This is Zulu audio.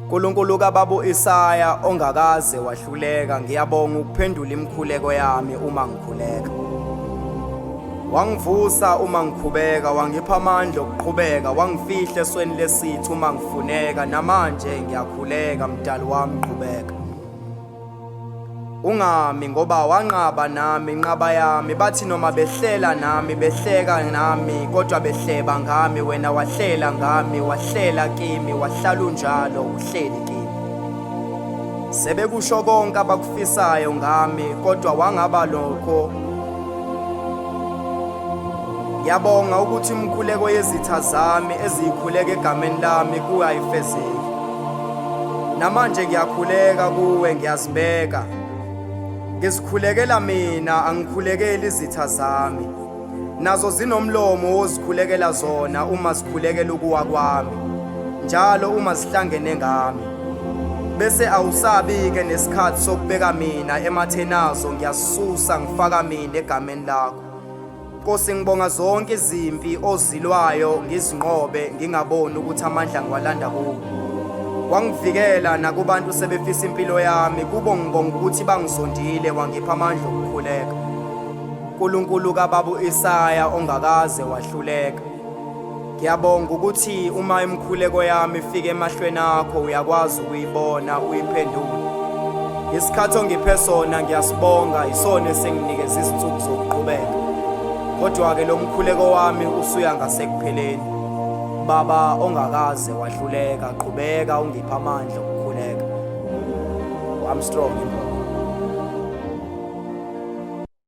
Nkulunkulu kaBaba Isaya ongakaze wahluleka, ngiyabonga ukuphendula imikhuleko yami uma ngikhuleka. Wangivusa uma ngikhubeka, wangipha amandla okuqhubeka, wangifihla esweni lesithi uma ngifuneka, namanje ngiyakhuleka mdali wami qhubeka. Ungami ngoba wanqaba nami inqaba yami, bathi noma behlela nami behleka nami, kodwa behleba ngami, wena wahlela ngami, wahlela kimi, wahlala unjalo uhleli kimi. Sebekusho konke abakufisayo ngami, kodwa wangaba lokho. Ngiyabonga ukuthi imikhuleko yezitha zami ezikhuleka egameni lami kuyayifezeki. Namanje ngiyakhuleka kuwe, ngiyazibeka. Ngizikhulekela mina, angikhulekeli izitha zami. Nazo zinomlomo wozikhulekela zona uma zikhulekela ukuwa kwami, njalo uma zihlangene ngami. Bese awusabi-ke nesikhathi sokubeka mina emathenazo, ngiyasisusa ngifaka mina egameni lakho. Nkosi, ngibonga zonke izimpi ozilwayo ngizinqobe, ngingaboni ukuthi amandla ngiwalanda kuwe. Wangivikela nakubantu sebefisa impilo yami, kubo ngibonga ukuthi bangizondile, wangipha amandla okukhuleka. Nkulunkulu kaBaba Isaya ongakaze wahluleka, ngiyabonga ukuthi uma imikhuleko yami ifike emahlweni akho uyakwazi ukuyibona uyiphendule. Isikhathi ongiphe sona ngiyasibonga, isona esenginikeza izinsuku zokuqhubeka. Kodwa-ke lo mkhuleko wami usuya ngasekupheleni. Baba ongakaze wahluleka, qhubeka ungipha amandla okukhuleka. Armstrong.